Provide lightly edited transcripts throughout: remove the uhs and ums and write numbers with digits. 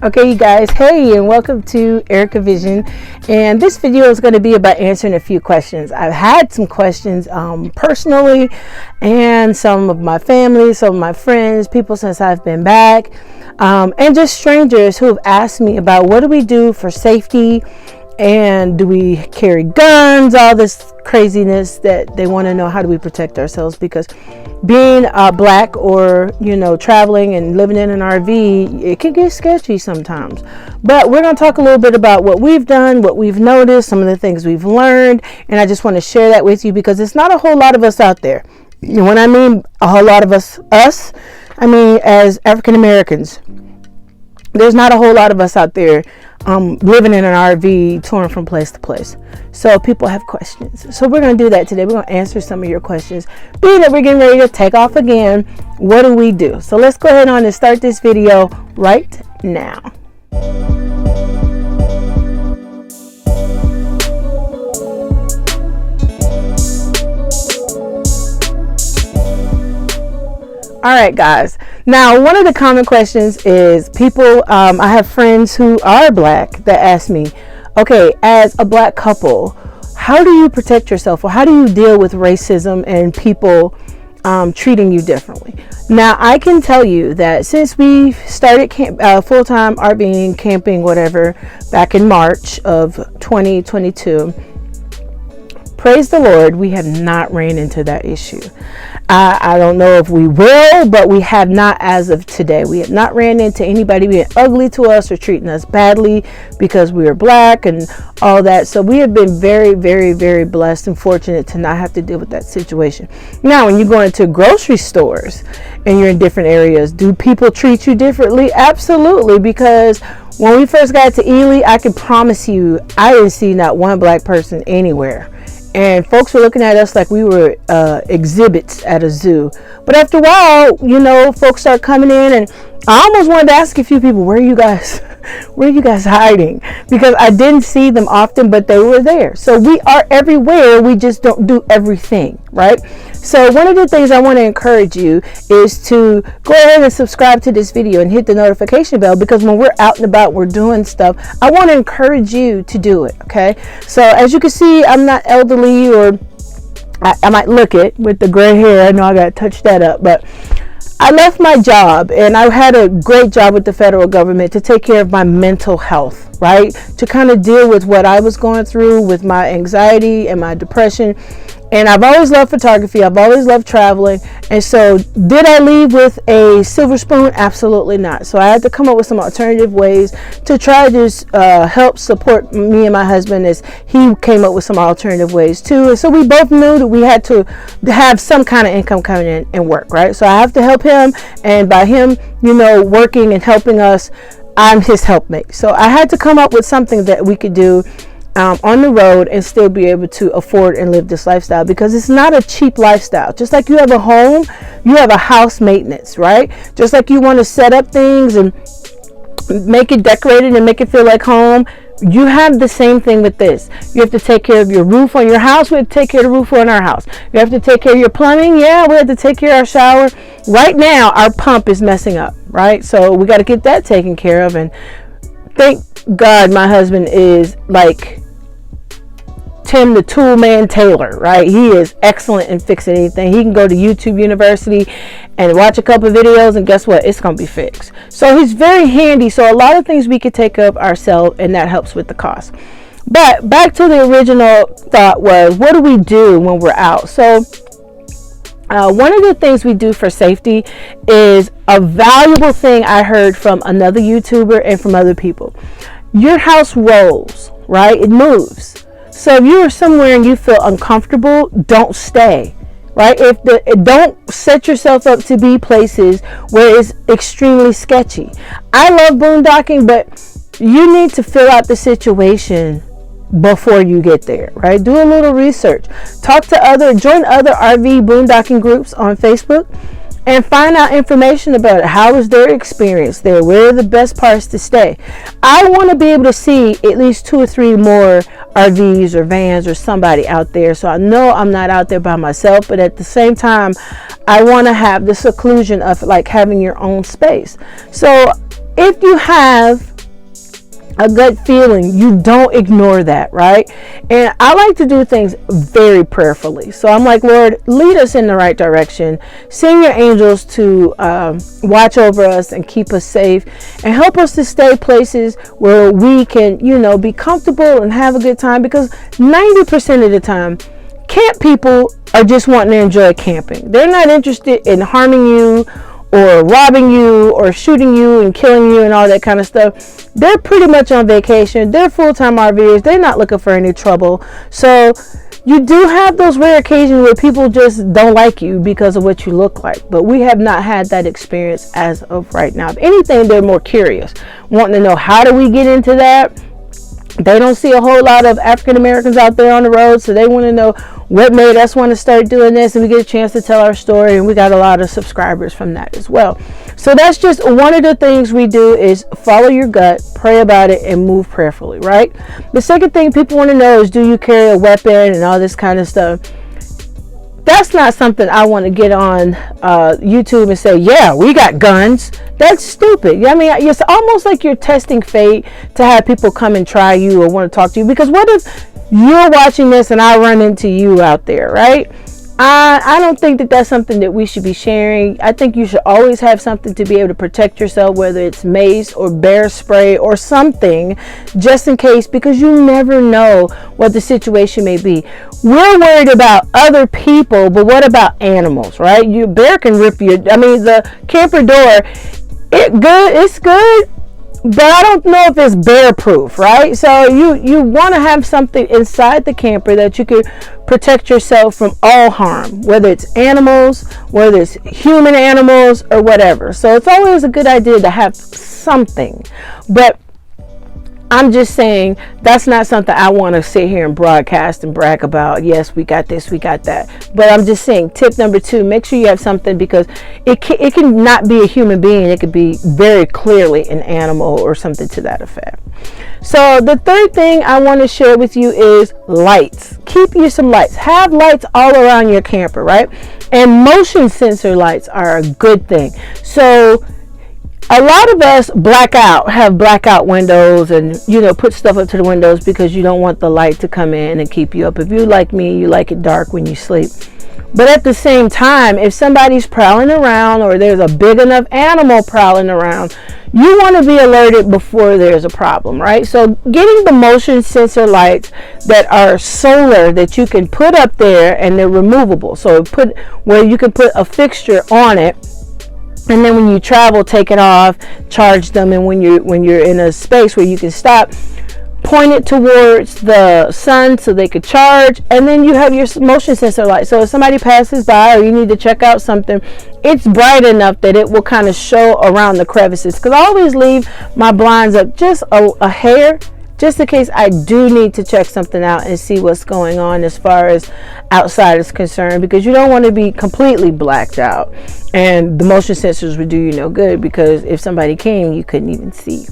Okay, you guys, hey, and welcome to Erica Vision. And this video is going to be about answering a few questions. I've had some questions personally, and some of my family, some of my friends, people since I've been back, and just strangers who have asked me about what do we do for safety, and do we carry guns, all this craziness that they want to know, how do we protect ourselves, because being black or traveling and living in an RV, it can get sketchy sometimes. But we're going to talk a little bit about what we've done, what we've noticed, some of the things we've learned, and I just want to share that with you because it's not a whole lot of us out there. When I mean a whole lot of us, I mean as African Americans. There's not a whole lot of us out there living in an RV, touring from place to place. So people have questions. So we're going to do that today. We're going to answer some of your questions. Being that we're getting ready to take off again, what do we do? So let's go ahead on and start this video right now. All right, guys. Now, one of the common questions is people, I have friends who are black that ask me, okay, as a black couple, how do you protect yourself, or how do you deal with racism and people treating you differently? Now, I can tell you that since we started full-time RVing, camping, whatever, back in March of 2022, praise the Lord, we have not ran into that issue. I don't know if we will, but we have not as of today. We have not ran into anybody being ugly to us or treating us badly because we are black and all that. So we have been very, very, very blessed and fortunate to not have to deal with that situation. Now, when you go into grocery stores and you're in different areas, do people treat you differently? Absolutely, because when we first got to Ely, I can promise you, I didn't see not one black person anywhere. And folks were looking at us like we were exhibits at a zoo. But after a while, folks start coming in, and I almost wanted to ask a few people, where are you guys hiding? Because I didn't see them often, but they were there. So we are everywhere. We just don't do everything, right? So one of the things I want to encourage you is to go ahead and subscribe to this video and hit the notification bell, because when we're out and about, we're doing stuff, I want to encourage you to do it. Okay. So as you can see, I'm not elderly, or I might look it with the gray hair. I know I got to touch that up, but I left my job, and I had a great job with the federal government to take care of my mental health, right? To kind of deal with what I was going through with my anxiety and my depression. And I've always loved photography. I've always loved traveling. And so did I leave with a silver spoon? Absolutely not. So I had to come up with some alternative ways to try to help support me and my husband, as he came up with some alternative ways too. And so we both knew that we had to have some kind of income coming in and work, right? So I have to help him. And by him, working and helping us, I'm his helpmate. So I had to come up with something that we could do on the road and still be able to afford and live this lifestyle, because it's not a cheap lifestyle. Just like you have a home, you have a house maintenance, right? Just like you want to set up things and make it decorated and make it feel like home, you have the same thing with this. You have to take care of your roof on your house. We have to take care of the roof on our house. You have to take care of your plumbing. Yeah, we have to take care of our shower. Right now, our pump is messing up, right? So we got to get that taken care of. And thank God my husband is like Tim the Tool Man Taylor, right? He is excellent in fixing anything. He can go to YouTube University and watch a couple of videos, and guess what? It's going to be fixed. So he's very handy. So a lot of things we could take care of ourselves, and that helps with the cost. But back to the original thought was, what do we do when we're out? So one of the things we do for safety is a valuable thing I heard from another YouTuber and from other people. Your house rolls, right? It moves. So if you are somewhere and you feel uncomfortable, don't stay, right? Don't set yourself up to be places where it's extremely sketchy. I love boondocking, but you need to fill out the situation before you get there, right? Do a little research. Join other RV boondocking groups on Facebook, and find out information about it. How is their experience there? Where are the best parts to stay? I want to be able to see at least 2 or 3 more RVs or vans or somebody out there, so I know I'm not out there by myself, but at the same time, I want to have the seclusion of like having your own space. So if you have a gut feeling, you don't ignore that, right? And I like to do things very prayerfully. So I'm like, Lord, lead us in the right direction. Send your angels to watch over us and keep us safe, and help us to stay places where we can, be comfortable and have a good time. Because 90% of the time, camp people are just wanting to enjoy camping. They're not interested in harming you or robbing you or shooting you and killing you and all that kind of stuff. They're pretty much on vacation. They're full-time RVers. They're not looking for any trouble. So you do have those rare occasions where people just don't like you because of what you look like. But we have not had that experience as of right now. If anything, they're more curious, wanting to know, how do we get into that? They don't see a whole lot of African Americans out there on the road, so they want to know what made us want to start doing this, and we get a chance to tell our story, and we got a lot of subscribers from that as well. So that's just one of the things we do, is follow your gut, pray about it, and move prayerfully, right? The second thing people want to know is, do you carry a weapon and all this kind of stuff? That's not something I want to get on YouTube and say, yeah, we got guns. That's stupid. I mean, it's almost like you're testing fate to have people come and try you or want to talk to you. Because what if you're watching this and I run into you out there, right? I don't think that that's something that we should be sharing. I think you should always have something to be able to protect yourself, whether it's mace or bear spray or something, just in case, because you never know what the situation may be. We're worried about other people, but what about animals, right? Your bear can rip the camper door. It's good, but I don't know if it's bear proof, right? So you want to have something inside the camper that you could protect yourself from all harm, whether it's animals, whether it's human animals, or whatever. So it's always a good idea to have something. But I'm just saying, that's not something I want to sit here and broadcast and brag about. Yes, we got this, we got that. But I'm just saying, tip number 2, make sure you have something, because it can not be a human being. It could be very clearly an animal or something to that effect. So the third thing I want to share with you is lights. Keep you some lights. Have lights all around your camper, right? And motion sensor lights are a good thing. So a lot of us have blackout windows, and put stuff up to the windows because you don't want the light to come in and keep you up. If you like me, you like it dark when you sleep. But at the same time, if somebody's prowling around, or there's a big enough animal prowling around, you want to be alerted before there's a problem, right? So getting the motion sensor lights that are solar, that you can put up there, and they're removable. So where you can put a fixture on it, and then when you travel, take it off, charge them, and when you're in a space where you can stop, point it towards the sun so they could charge, and then you have your motion sensor light. So if somebody passes by, or you need to check out something, it's bright enough that it will kind of show around the crevices. Because I always leave my blinds up just a hair, just in case I do need to check something out and see what's going on as far as outside is concerned, because you don't want to be completely blacked out, and the motion sensors would do you no good, because if somebody came, you couldn't even see.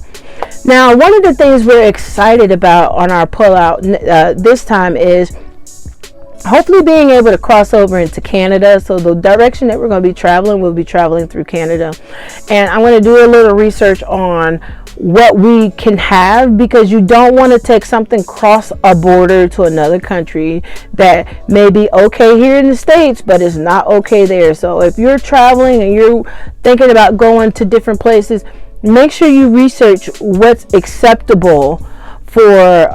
Now, one of the things we're excited about on our pullout this time is hopefully being able to cross over into Canada. So the direction that we're going to be traveling, we'll be traveling through Canada, and I'm going to do a little research on what we can have, because you don't want to take something cross a border to another country that may be okay here in the States, but it's not okay there. So if you're traveling and you're thinking about going to different places, make sure you research what's acceptable for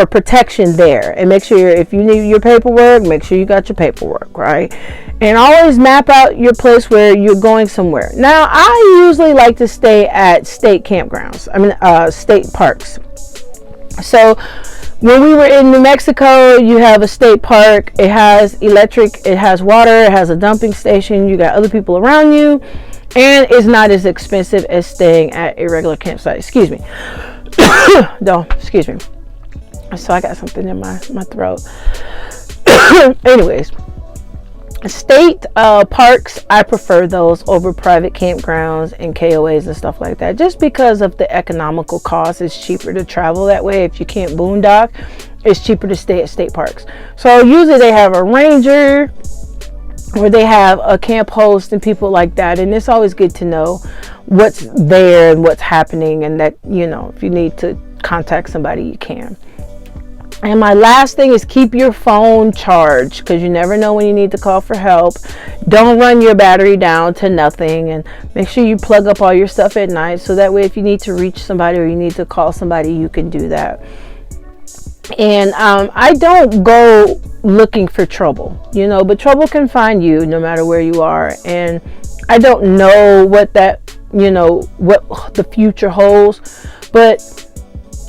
protection there, and make sure, if you need your paperwork, make sure you got your paperwork, right? And always map out your place where you're going somewhere. Now, I usually like to stay at state campgrounds, state parks. So when we were in New Mexico, you have a state park. It has electric, it has water, it has a dumping station, you got other people around you, and it's not as expensive as staying at a regular campsite. Excuse me. No, excuse me. So I got something in my throat. Anyways, state parks, I prefer those over private campgrounds and KOAs and stuff like that, just because of the economical cost. It's cheaper to travel that way. If you can't boondock, it's cheaper to stay at state parks. So usually they have a ranger, or they have a camp host and people like that. And it's always good to know what's there and what's happening, and that, you know, if you need to contact somebody, you can. And my last thing is keep your phone charged, because you never know when you need to call for help. Don't run your battery down to nothing, and make sure you plug up all your stuff at night, so that way if you need to reach somebody or you need to call somebody, you can do that. And I don't go looking for trouble, you know, but trouble can find you no matter where you are. And I don't know what that, you know, what the future holds, but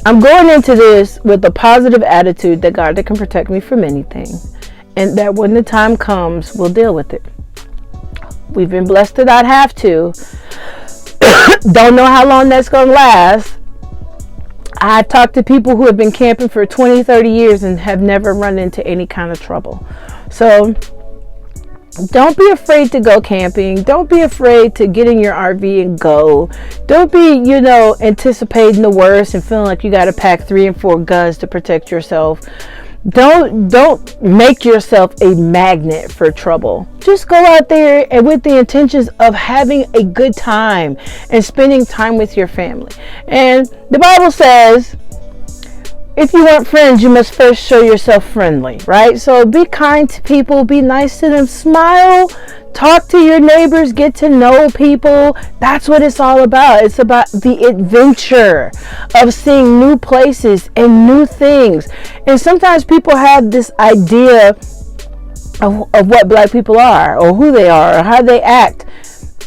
I'm going into this with a positive attitude that God can protect me from anything, and that when the time comes, we'll deal with it. We've been blessed to not have to. Don't know how long that's going to last. I've talked to people who have been camping for 20, 30 years and have never run into any kind of trouble. So don't be afraid to go camping. Don't be afraid to get in your RV and go. Don't be, you know, anticipating the worst and feeling like you got to pack 3 and 4 guns to protect yourself. Don't make yourself a magnet for trouble. Just go out there and with the intentions of having a good time and spending time with your family. And the Bible says, if you want friends, you must first show yourself friendly, right? So be kind to people, be nice to them, smile, talk to your neighbors, get to know people. That's what it's all about. It's about the adventure of seeing new places and new things. And sometimes people have this idea of what Black people are, or who they are, or how they act.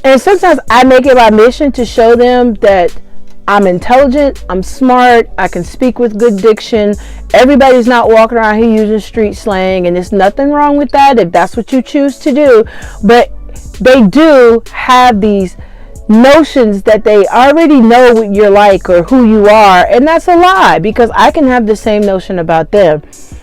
And sometimes I make it my mission to show them that I'm intelligent, I'm smart, I can speak with good diction. Everybody's not walking around here using street slang, and there's nothing wrong with that if that's what you choose to do. But they do have these notions that they already know what you're like or who you are, and that's a lie, because I can have the same notion about them.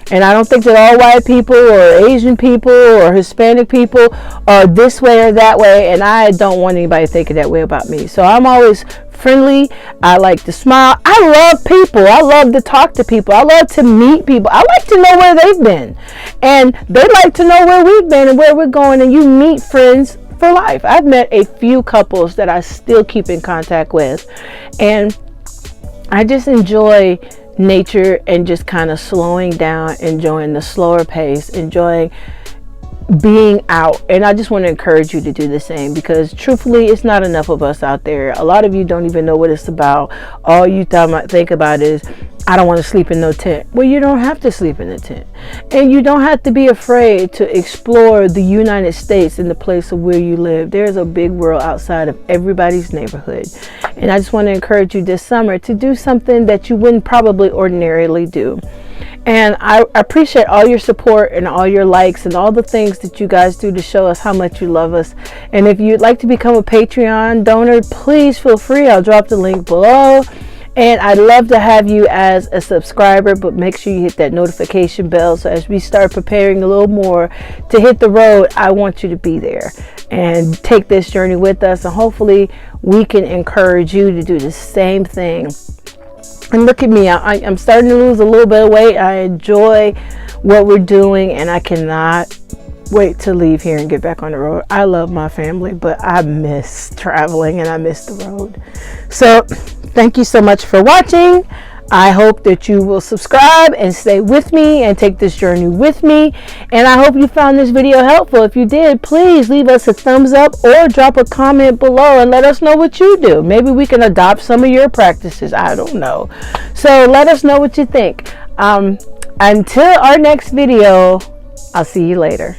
And I don't think that all white people or Asian people or Hispanic people are this way or that way, and I don't want anybody thinking that way about me. So I'm always friendly. I like to smile. I love people. I love to talk to people. I love to meet people. I like to know where they've been, and they like to know where we've been and where we're going. And you meet friends for life. I've met a few couples that I still keep in contact with, and I just enjoy nature and just kind of slowing down, enjoying the slower pace, enjoying being out. And I just want to encourage you to do the same, because truthfully, it's not enough of us out there. A lot of you don't even know what it's about. All you think about is, I don't want to sleep in no tent. Well, you don't have to sleep in a tent, and you don't have to be afraid to explore the United States in the place of where you live. There's a big world outside of everybody's neighborhood, and I just want to encourage you this summer to do something that you wouldn't probably ordinarily do. And I appreciate all your support and all your likes and all the things that you guys do to show us how much you love us. And if you'd like to become a Patreon donor, please feel free. I'll drop the link below. And I'd love to have you as a subscriber, but make sure you hit that notification bell, so as we start preparing a little more to hit the road, I want you to be there and take this journey with us. And hopefully we can encourage you to do the same thing. And look at me, I'm starting to lose a little bit of weight. I enjoy what we're doing, and I cannot wait to leave here and get back on the road. I love my family, but I miss traveling and I miss the road. So thank you so much for watching. I hope that you will subscribe and stay with me and take this journey with me. And I hope you found this video helpful. If you did, please leave us a thumbs up or drop a comment below and let us know what you do. Maybe we can adopt some of your practices. I don't know. So let us know what you think. Until our next video, I'll see you later.